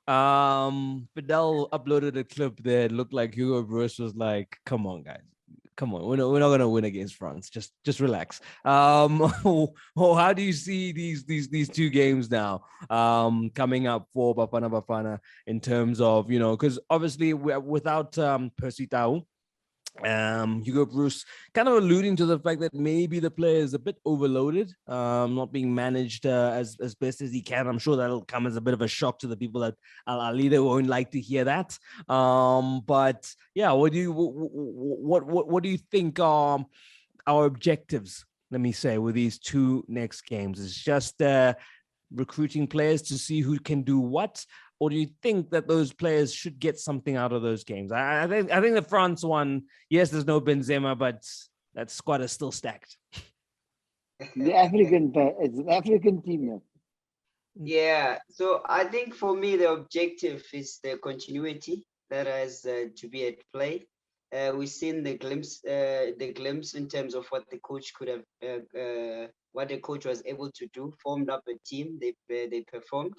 Fidel uploaded a clip that looked like Hugo Bruce was like, "Come on, guys, come on, we're not gonna win against France. Just relax." How do you see these two games now coming up for Bafana Bafana in terms of, because obviously we're without Percy Tau, Hugo Bruce kind of alluding to the fact that maybe the player is a bit overloaded, not being managed as best as he can. I'm sure that'll come as a bit of a shock to the people that Al Alida won't like to hear that. But yeah, what do you think our objectives? Let me say with these two next games, it's just recruiting players to see who can do what, or do you think that those players should get something out of those games? I think the France one, yes, there's no Benzema, but that squad is still stacked. It's an African team, man. Yeah, so I think for me the objective is the continuity that has to be at play. We've seen the glimpse in terms of what the coach could have, what the coach was able to do. Formed up a team, they performed,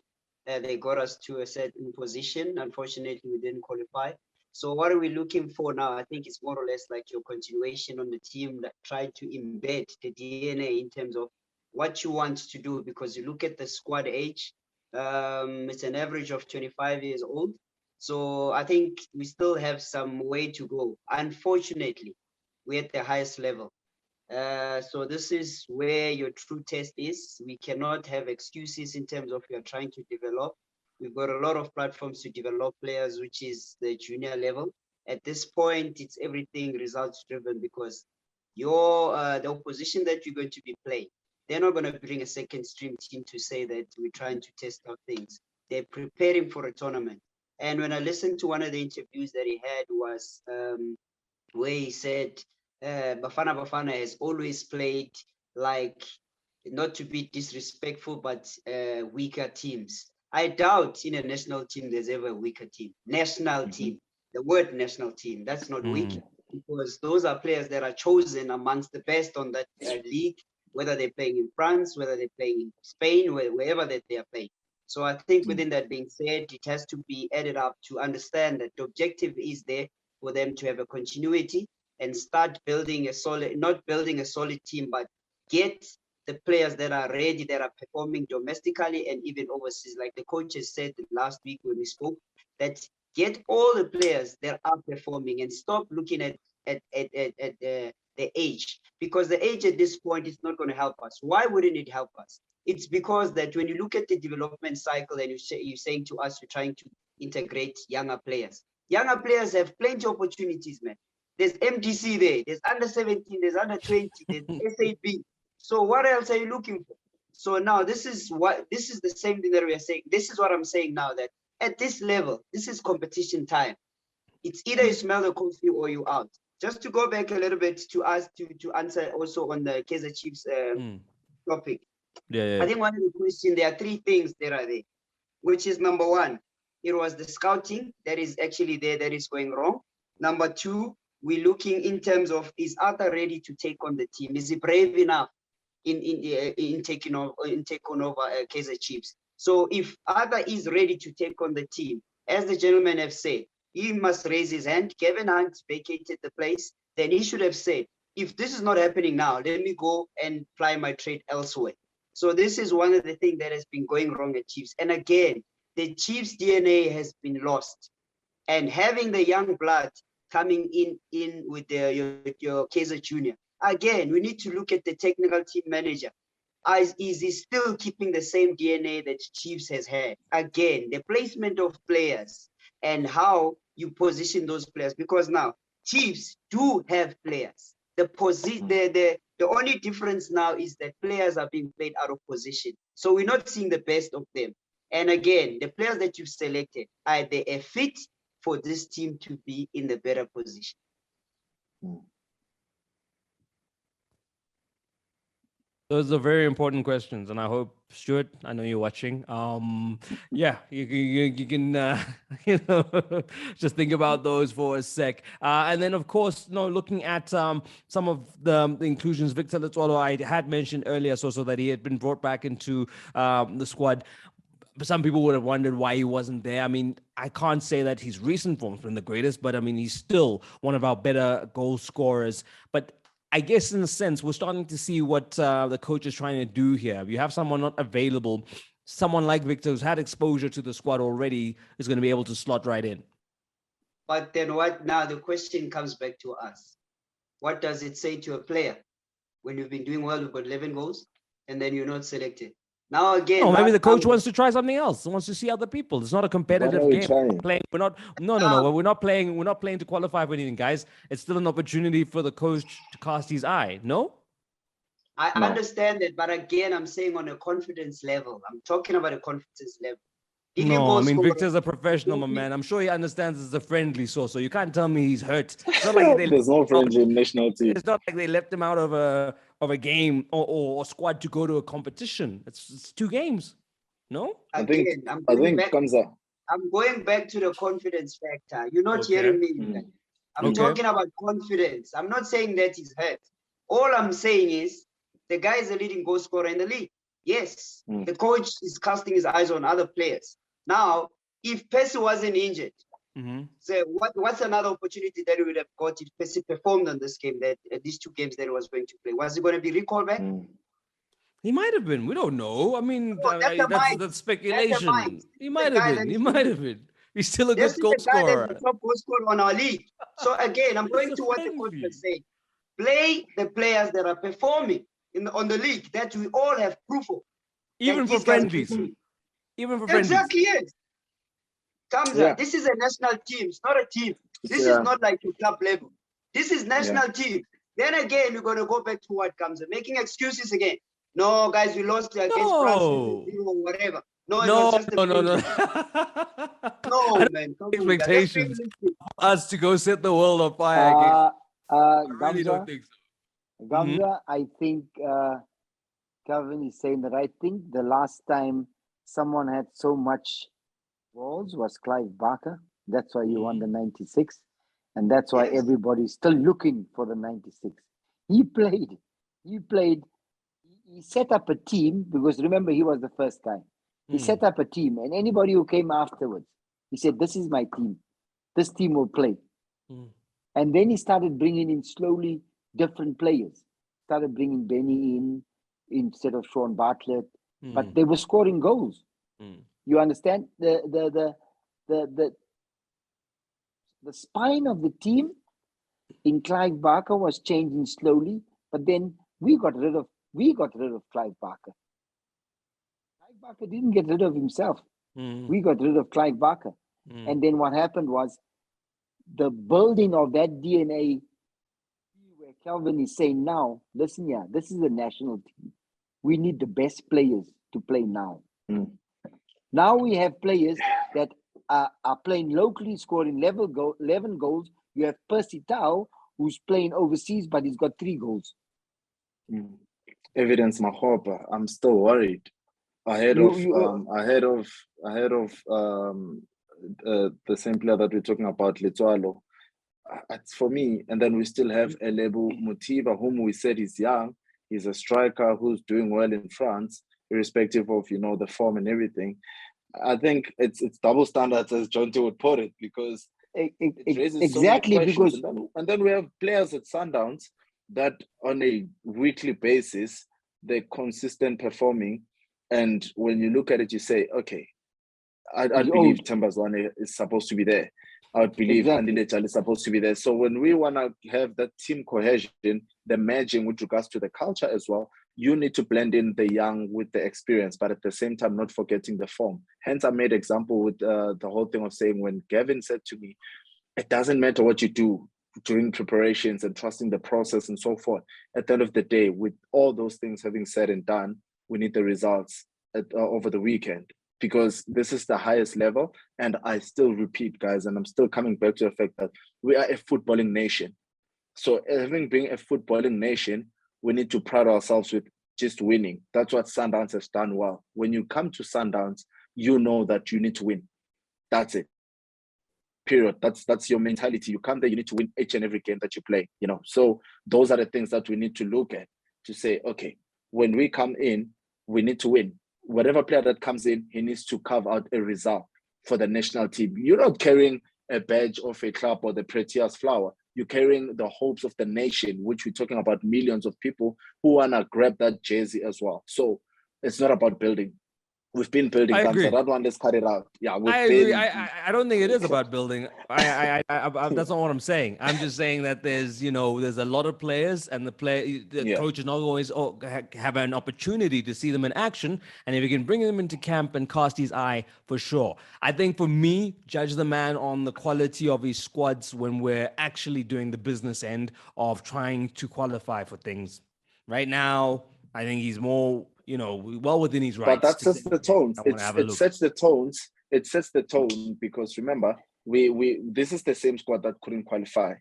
they got us to a certain position. Unfortunately, we didn't qualify. So what are we looking for now? I think it's more or less like your continuation on the team that tried to embed the DNA in terms of what you want to do, because you look at the squad age, it's an average of 25 years old. So I think we still have some way to go. Unfortunately, we're at the highest level. So this is where your true test is. We cannot have excuses in terms of we are trying to develop. We've got a lot of platforms to develop players, which is the junior level. At this point, it's everything results driven, because the opposition that you're going to be playing, they're not going to bring a second stream team to say that we're trying to test out things. They're preparing for a tournament. And when I listened to one of the interviews that he had was where he said Bafana Bafana has always played like, not to be disrespectful, but weaker teams. I doubt in a national team there's ever a weaker team. National team, the word national team, that's not weak, because those are players that are chosen amongst the best on that league, whether they're playing in France, whether they're playing in Spain, wherever that they are playing. So I think within that being said, it has to be added up to understand that the objective is there for them to have a continuity and start building not building a solid team, but get the players that are ready, that are performing domestically and even overseas. Like the coaches said last week when we spoke, that get all the players that are performing and stop looking at the age, because the age at this point is not going to help us. Why wouldn't it help us? It's because that when you look at the development cycle and you're saying to us, you're trying to integrate younger players. Younger players have plenty of opportunities, man. There's MDC there, there's under 17, there's under 20, there's SAB. So what else are you looking for? So now this is the same thing that we are saying. This is what I'm saying now, that at this level, this is competition time. It's either you smell the coffee or you out. Just to go back a little bit to ask to answer also on the Kaizer Chiefs topic. Yeah. I think one of the questions, there are three things that are there, which is number one, it was the scouting that is actually there that is going wrong. Number two, we're looking in terms of, is Arthur ready to take on the team? Is he brave enough in taking over Kaizer Chiefs? So if Arthur is ready to take on the team, as the gentlemen have said, he must raise his hand. Kevin Hunt vacated the place. Then he should have said, if this is not happening now, let me go and ply my trade elsewhere. So this is one of the things that has been going wrong at Chiefs. And again, the Chiefs DNA has been lost. And having the young blood coming in with your Kaizer Junior, again, we need to look at the technical team manager. Is he still keeping the same DNA that Chiefs has had? Again, the placement of players and how you position those players. Because now, Chiefs do have players. The only difference now is that players are being played out of position. So we're not seeing the best of them. And again, the players that you've selected, are they a fit for this team to be in the better position? Those are very important questions, and I hope, Stuart, I know you're watching. Yeah, you can just think about those for a sec, and then of course, looking at some of the inclusions. Victor Letswalo, I had mentioned earlier, so that he had been brought back into the squad. some people would have wondered why he wasn't there. I mean, I can't say that his recent form's been the greatest, but I mean, he's still one of our better goal scorers. But I guess in a sense, we're starting to see what the coach is trying to do here. If you have someone not available, someone like Victor who's had exposure to the squad already is going to be able to slot right in. But then what? Now the question comes back to us. What does it say to a player when you've been doing well, you've got 11 goals, and then you're not selected? Now again, oh, maybe the coach wants to try something else. Wants to see other people. It's not a competitive game. We're not. No. We're not playing. We're not playing to qualify for anything, guys. It's still an opportunity for the coach to cast his eye. No. I understand it, but again, I'm saying on a confidence level. I'm talking about a confidence level. No, I mean, Victor's a professional, my man. I'm sure he understands it's a friendly source, so you can't tell me he's hurt. It's not like there's no friendly national team. It's not like they left him out of a game or squad to go to a competition. It's 2 games. No? Again, I'm going back to the confidence factor. You're not hearing me. I'm talking about confidence. I'm not saying that he's hurt. All I'm saying is the guy is a leading goal scorer in the league. Yes, the coach is casting his eyes on other players. Now, if Percy wasn't injured, so what's another opportunity that he would have got if Percy performed on this game, that these 2 games that he was going to play? Was he going to be recalled back? He might have been. We don't know. I mean, that's speculation. He might have been. He might have been. He's still a good goal scorer. That's the top goal scorer on our league. So again, I'm going to what the coach was saying. Play the players that are performing on the league that we all have proof of. Even for friendlies. Even for friendlies. Exactly, yes. This is a national team. It's not a team. This is not like your club level. This is national team. Then again, you're going to go back to what comes. Making excuses again. No, guys, we lost against France or whatever. No. No, man. Expectations us to go set the world on fire. I really don't think so. Gamza, I think Calvin is saying the right thing. The last time someone had so much goals was Clive Barker. That's why he won the 96. And that's why everybody's still looking for the 96. He set up a team, because remember, he was the first guy. He set up a team, and anybody who came afterwards, he said, this is my team. This team will play. And then he started bringing in slowly different players. Started bringing Benny in instead of Sean Bartlett, but they were scoring goals. You understand? The spine of the team in Clive Barker was changing slowly, but then we got rid of Clive Barker. Clive Barker didn't get rid of himself. We got rid of Clive Barker. And then what happened was the building of that DNA, where Kelvin is saying now, listen here, this is a national team. We need the best players to play now. Now we have players that are playing locally, scoring 11 goals. You have Percy Tau, who's playing overseas, but he's got 3 goals. Evidence Mahopa. I'm still worried. Ahead of the same player that we're talking about, Letsoalo. For me, and then we still have Elebu Mutiba, whom we said is young. He's a striker who's doing well in France, irrespective of the form and everything. I think it's double standards, as John T would put it, because it raises exactly so many questions. And then we have players at Sundowns that on a weekly basis they're consistent performing, and when you look at it, you say, okay, I believe Tambazwane is supposed to be there. I would believe Andile Chal is supposed to be there. So when we want to have that team cohesion, the merging with regards to the culture as well, you need to blend in the young with the experience, but at the same time, not forgetting the form. Hence, I made example with the whole thing of saying, when Gavin said to me, it doesn't matter what you do during preparations and trusting the process and so forth. At the end of the day, with all those things having said and done, we need the results over the weekend, because this is the highest level. And I still repeat, guys, and I'm still coming back to the fact that we are a footballing nation. So having been a footballing nation, we need to pride ourselves with just winning. That's what Sundowns has done well. When you come to Sundowns, you know that you need to win. That's it. Period. That's your mentality. You come there, you need to win each and every game that you play. So those are the things that we need to look at to say, okay, when we come in, we need to win. whatever player that comes in, he needs to carve out a result for the national team. You're not carrying a badge of a club or the Proteas flower. You're carrying the hopes of the nation, which we're talking about millions of people who want to grab that jersey as well. So it's not about building. We've been building. I agree. That one, let's cut it out. Yeah, I agree. I don't think it is about building. That's not what I'm saying. I'm just saying that there's a lot of players, and the coach is not always have an opportunity to see them in action. And if you can bring them into camp and cast his eye, for sure. I think for me, judge the man on the quality of his squads when we're actually doing the business end of trying to qualify for things. Right now, I think he's more, well within his rights. But that sets the tones. It sets the tones. It sets the tone because remember, we this is the same squad that couldn't qualify,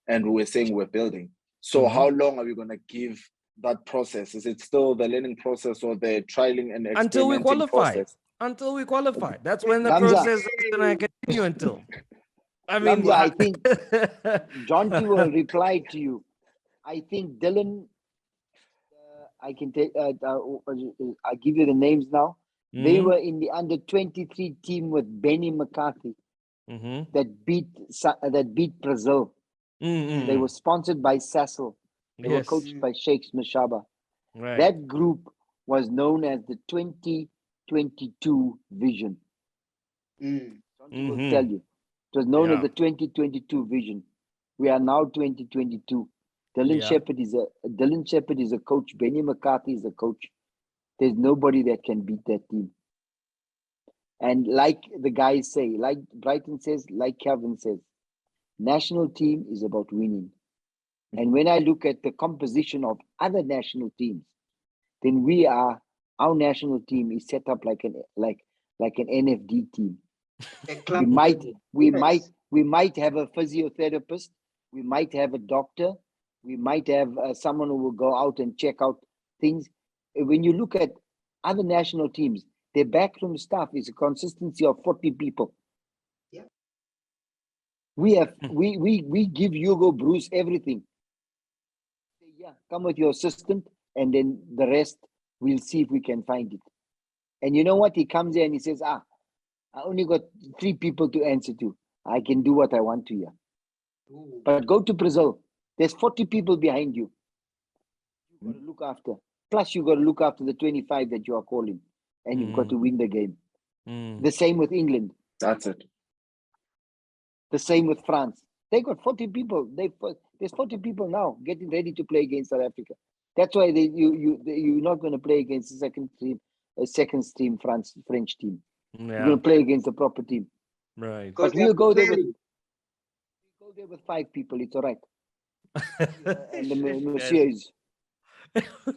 and we're saying we're building. So how long are we going to give that process? Is it still the learning process or the trialing and experimenting until we qualify? process? Until we qualify. That's when the process is going to continue until. I mean, Gamza, I think John T will reply to you. I think Dylan. I can take. I'll give you the names now. They were in the under-23 team with Benny McCarthy that beat Brazil. They were sponsored by Sassel. They were coached by Shakes Mashaba. Right. That group was known as the 2022 Vision. John will tell you. It was known as the 2022 Vision. We are now 2022. Dylan Shepherd is a coach. Benny McCarthy is a coach. There's nobody that can beat that team. And like the guys say, like Brighton says, like Kevin says, national team is about winning. And when I look at the composition of other national teams, then our national team is set up like an NFD team. We might have a physiotherapist. We might have a doctor. We might have someone who will go out and check out things. When you look at other national teams, their backroom staff is a consistency of 40 people. Yeah. We give Hugo Bruce everything. Yeah, come with your assistant, and then the rest we'll see if we can find it. And you know what? He comes here and he says, I only got 3 people to answer to. I can do what I want to here. But go to Brazil. There's 40 people behind you. You've got to look after. Plus, you've got to look after the 25 that you are calling. And you've got to win the game. The same with England. That's it. The same with France. They got 40 people. There's 40 people now getting ready to play against South Africa. That's why you're not going to play against the second stream French team. You're going to play against the proper team. Right. But we'll go there with 5 people. It's all right. And the Messieurs.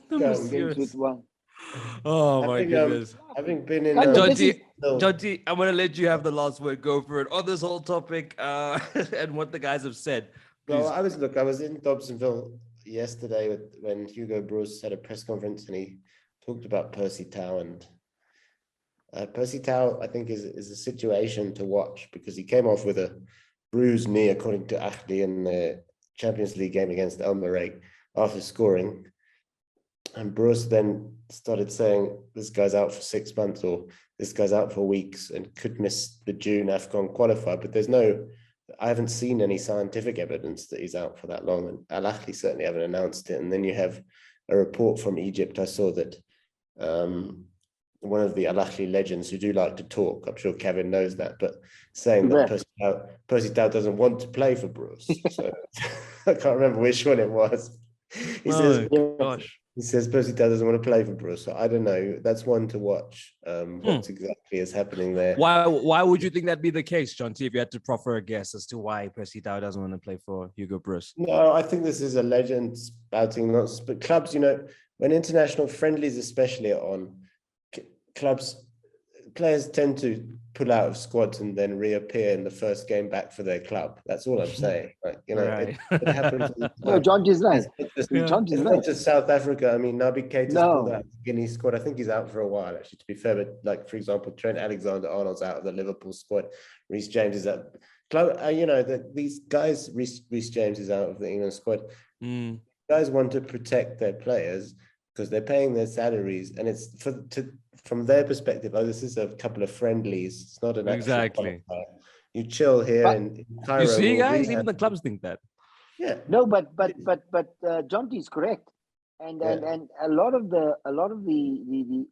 With one. Oh my goodness. Having been in John T, I'm gonna let you have the last word. Go for it on this whole topic and what the guys have said. Please. Well, I was in Dobsonville yesterday when Hugo Bruce had a press conference and he talked about Percy Tau, and Percy Tau I think is a situation to watch because he came off with a bruised knee according to Ahli in the Champions League game against El Merreikh after scoring. And Bruce then started saying, this guy's out for 6 months or this guy's out for weeks and could miss the June AFCON qualifier. But I haven't seen any scientific evidence that he's out for that long. And Al Ahly certainly haven't announced it. And then you have a report from Egypt. I saw that one of the Al Ahly legends who do like to talk, I'm sure Kevin knows that, but saying that Percy Tau doesn't want to play for Bruce. So I can't remember which one it was. He says Percy Tau doesn't want to play for Bruce. So I don't know. That's one to watch. What exactly is happening there? Why would you think that'd be the case, John T, if you had to proffer a guess as to why Percy Tau doesn't want to play for Hugo Bruce? No, I think this is a legend spouting nonsense. But clubs, when international friendlies especially are on, players tend to pull out of squads and then reappear in the first game back for their club. That's all I'm saying. It happens. No, John is right. Not just South Africa. I mean, Naby Keita's pulled out of the Guinea squad. I think he's out for a while, actually, to be fair. But for example, Trent Alexander-Arnold's out of the Liverpool squad. Reece James is out. These guys, Reece James is out of the England squad. Guys want to protect their players because they're paying their salaries, and it's from their perspective, oh, this is a couple of friendlies. It's not an actual Exactly. qualifier. You chill here But- in Cairo. You see, we'll guys, be even the happy. clubs think that. Yeah. No, but Jonty is correct, and Yeah. and a lot of the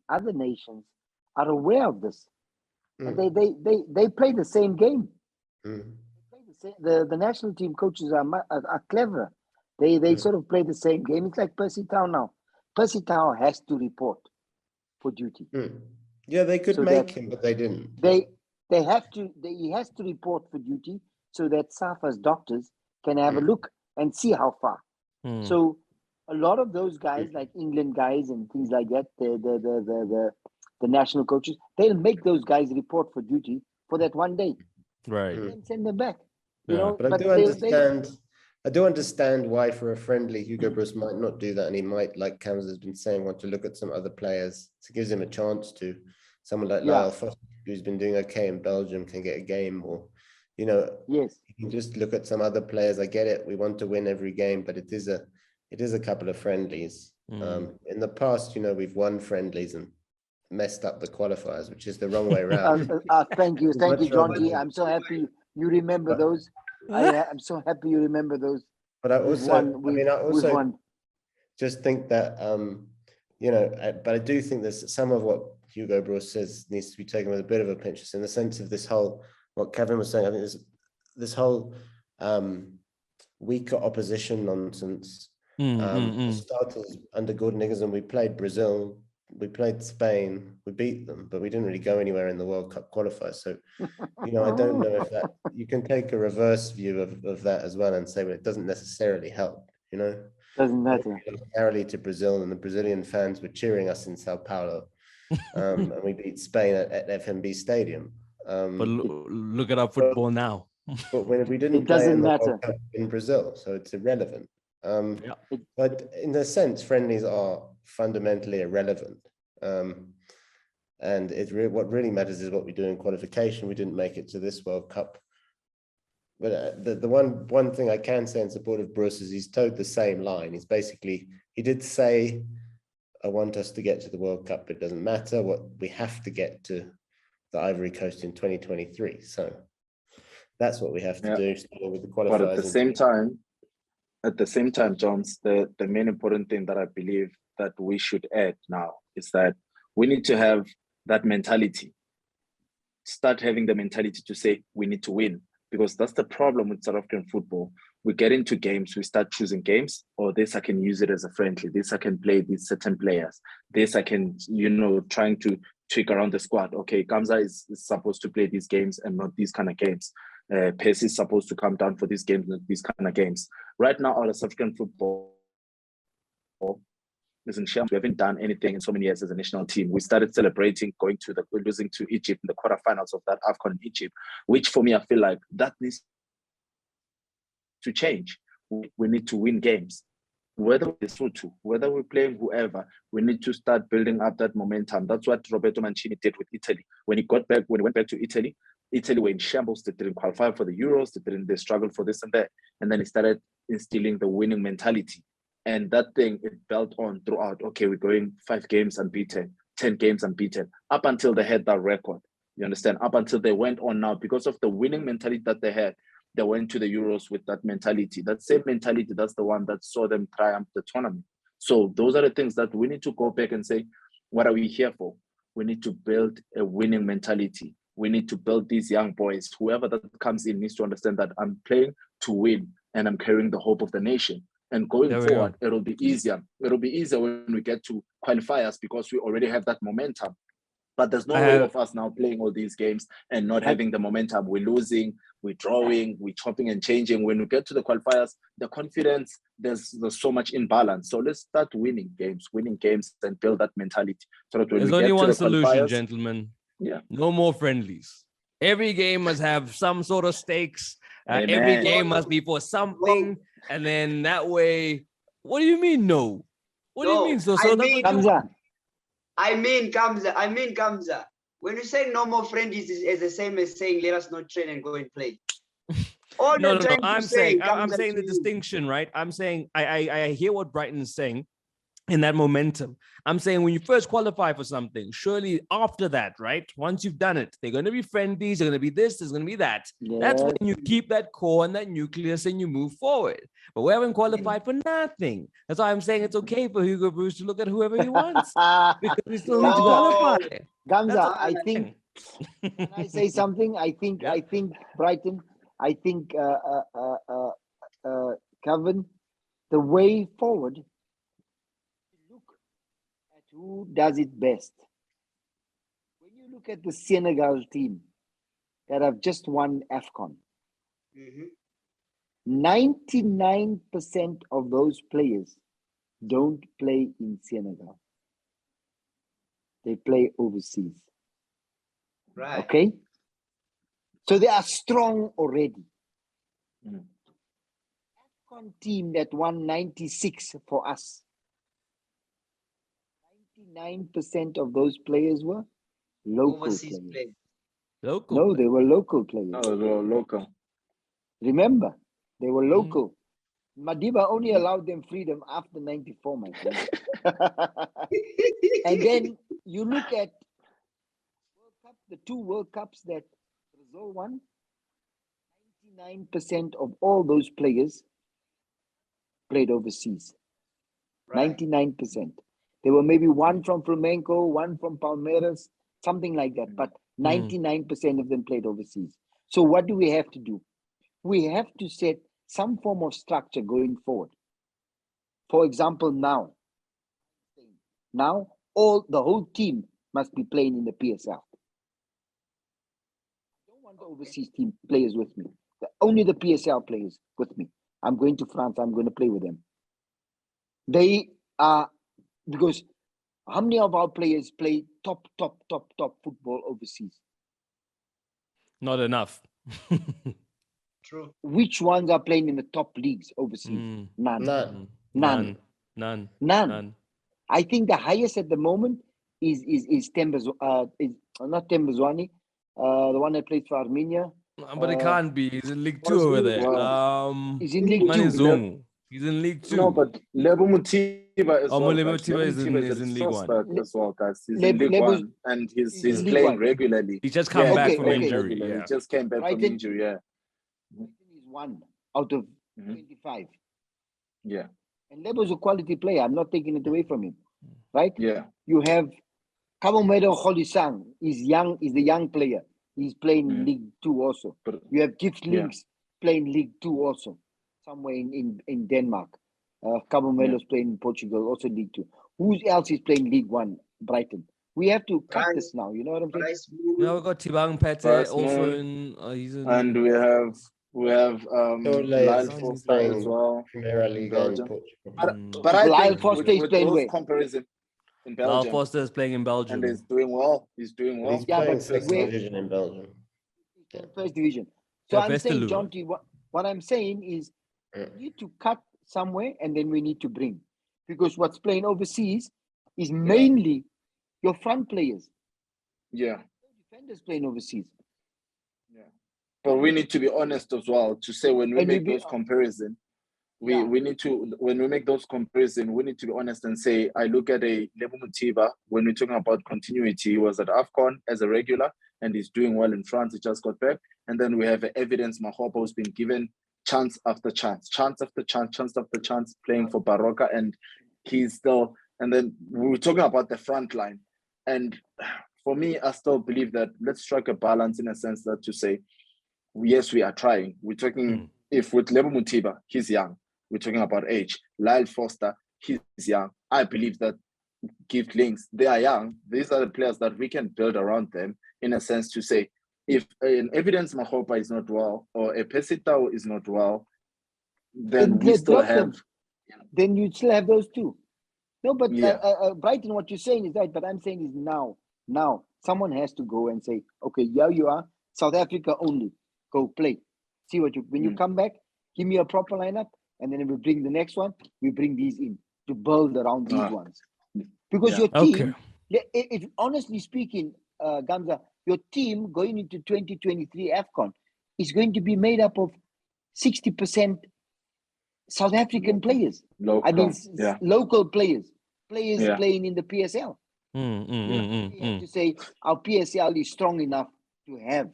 other nations are aware of this, and they play the same game. Mm. The national team coaches are clever. They sort of play the same game. It's like Percy Tau now. Percy Tau has to report for duty. Mm. Yeah, they could So make that- him, but they didn't. They have to. He has to report for duty so that SAFA's doctors can have a look and see how far. Hmm. So a lot of those guys, like England guys and things like that, the national coaches, they'll make those guys report for duty for that one day Right. and send them back. You Yeah. know, But I do they- understand. I do understand why, for a friendly, Hugo Bruce might not do that, and he might, like Cams has been saying, want to look at some other players. It gives him a chance to. Someone like Yeah. Lyle Foster, who's been doing okay in Belgium, can get a game, or yes, you can just look at some other players. I get it. We want to win every game, but it is a couple of friendlies. In the past, we've won friendlies and messed up the qualifiers, which is the wrong way around. thank you, much John rather T. than- I'm so happy you remember But- those. I'm so happy you remember those. But I We've also, won. I We've also won. just think that but I do think there's some of what Hugo Bruce says needs to be taken with a bit of a pinch, in the sense of this whole, what Kevin was saying. I think this whole weaker opposition nonsense. For starters, under Gordon Higgins, we played Brazil, we played Spain, we beat them, but we didn't really go anywhere in the World Cup qualifier. So, I don't know if that, you can take a reverse view of that as well and say, well, it doesn't necessarily help, Doesn't matter. narrowly to Brazil, and the Brazilian fans were cheering us in Sao Paulo, and we beat Spain at FMB Stadium. But look at our football now. But when we didn't It play in doesn't the matter. World Cup in Brazil, so it's irrelevant. Yeah. But in a sense, friendlies are fundamentally irrelevant. And what really matters is what we do in qualification. We didn't make it to this World Cup. But the one thing I can say in support of Bruce is he's towed the same line. He did say, I want us to get to the World Cup. It doesn't matter what we have to get to the Ivory Coast in 2023. So that's what we have to do, starting with the qualifiers. But at the same time, Johns, the main important thing that I believe that we should add now is that we need to have that mentality. Start having the mentality to say we need to win, because that's the problem with South African football. We get into games, we start choosing games, or this I can use it as a friendly, this I can play these certain players, this I can, trying to tweak around the squad. Okay, Kamza is supposed to play these games and not these kind of games. Percy is supposed to come down for these games, not these kind of games. Right now, our South African football is in shambles. We haven't done anything in so many years as a national team. We started celebrating losing to Egypt in the quarterfinals of that AFCON in Egypt, which for me, I feel like that needs to change. We need to win games. Whether we're Lesotho, whether we're playing whoever, we need to start building up that momentum. That's what Roberto Mancini did with Italy. When he went back to Italy were in shambles. They didn't qualify for the Euros. They struggled for this and that. And then he started instilling the winning mentality. And that thing, it built on throughout. Okay, we're going 5 games unbeaten, 10 games unbeaten, up until they had that record. You understand? Up until they went on now, because of the winning mentality that they had, they went to the Euros with that mentality. That same mentality, that's the one that saw them triumph the tournament. So those are the things that we need to go back and say, what are we here for? We need to build a winning mentality. We need to build these young boys. Whoever that comes in needs to understand that I'm playing to win and I'm carrying the hope of the nation. And going forward, it'll be easier. It'll be easier when we get to qualifiers because we already have that momentum. But there's no way of us now playing all these games and not having the momentum. We're losing, we're drawing, we're chopping and changing. When we get to the qualifiers, the confidence, there's so much imbalance. So let's start winning games and build that mentality. So that when There's we only get one to the solution, gentlemen. Yeah. No more friendlies. Every game must have some sort of stakes. Amen. Every game must be for something. And then that way, what do you mean no? What do you mean? So Kamza. I mean, Kamza. When you say no more friendlies, is the same as saying let us not train and go and play. No. I'm saying the distinction, right? I'm saying I hear what Brighton is saying, in that momentum. I'm saying when you first qualify for something, surely after that, right? Once you've done it, they're going to be friendlies, they're going to be this, there's going to be that. That's when you keep that core and that nucleus and you move forward. But we haven't qualified for nothing. That's why I'm saying it's okay for Hugo Bruce to look at whoever he wants because we still need to qualify. Gamza, I think. Can I say something? I think Brighton. I think Kevin, the way forward. Look at who does it best. When you look at the Senegal team that have just won AFCON, 99% of those players don't play in Senegal. They play overseas. Right. Okay? So they are strong already. AFCON team that won 96 for us. 99% of those players were local Overseas players. players. Local. No, they were local players. Oh, they were local. Remember, they were local. Madiba only allowed them freedom after 94, my friend. And then you look at World Cup, the 2 World Cups that Brazil won, 99% of all those players played overseas. Right. 99%. There were maybe one from Flamengo, one from Palmeiras, something like that. But 99% of them played overseas. So what do we have to do? We have to set some form of structure going forward. For example, now the whole team must be playing in the PSL. I don't want the overseas team players with me. Only the PSL players with me. I'm going to France. I'm going to play with them. They are, because how many of our players play top football overseas? Not enough. True. Which ones are playing in the top leagues overseas? None. I think the highest at the moment is not Tembazwani, the one that plays for Armenia. But it can't be. He's in League 2 over there. He's in League 2. He's in League 2. No, but Lebo Mutiba as well. Lebo Mutiba is in League 1 as well, guys. He's in League 1 and he's playing regularly. He just come back from injury. He just came back from injury. Yeah. He's 1 out of 25. Yeah. And Lebo's a quality player. I'm not taking it away from him. Right? Yeah. You have Kabomedo Kholisang. He's young. He's the young player. He's playing League 2 also. But you have Gift Links playing League 2 also, somewhere in Denmark. Cabomelo's playing in Portugal, also League 2. Who else is playing League 1? Brighton. We have to cut this now. You know what I'm saying? Now we've got Tibang Pete also in. And we have Lyle Foster as well. Premier League in Portugal. But I Lyle think Foster is playing where? Comparison in Belgium. Lyle Foster is playing in Belgium. And he's doing well. He's doing well. He's playing second division in Belgium. First division. So I'm saying, John T, what I'm saying is we need to cut somewhere and then we need to bring. Because what's playing overseas is mainly your front players. Yeah. Defenders playing overseas. Yeah. But we need to be honest as well to say when we make those comparisons, we need to, when we make those comparisons, we need to be honest and say, I look at a Lebo Mutiba, when we're talking about continuity, he was at AFCON as a regular and he's doing well in France. He just got back. And then we have Evidence Mahopa who's been given chance after chance, chance after chance, chance after chance, playing for Baroka, and he's still, and then we were talking about the front line. And for me, I still believe that let's strike a balance in a sense that to say, yes, we are trying. We're talking, if with Lebo Mutiba, he's young. We're talking about age. Lyle Foster, he's young. I believe that Gift Links, they are young. These are the players that we can build around them in a sense to say, if an Evidence Mahopa is not well or a Percy Tau is not well, then we still have. Then you still have those two. No, but Brighton, what you're saying is right, but I'm saying is now someone has to go and say, okay, here you are, South Africa only, go play. See what when you come back, give me a proper lineup, and then we bring the next one, we bring these in to build around these ones. Because your team, if honestly speaking, Gamza, your team going into 2023 AFCON is going to be made up of 60% South African players. Local players. players Yeah. playing in the PSL. You have to say our PSL is strong enough to have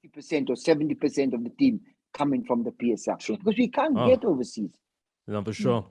60% or 70% of the team coming from the PSL True. because we can't Oh. get overseas. No, for sure.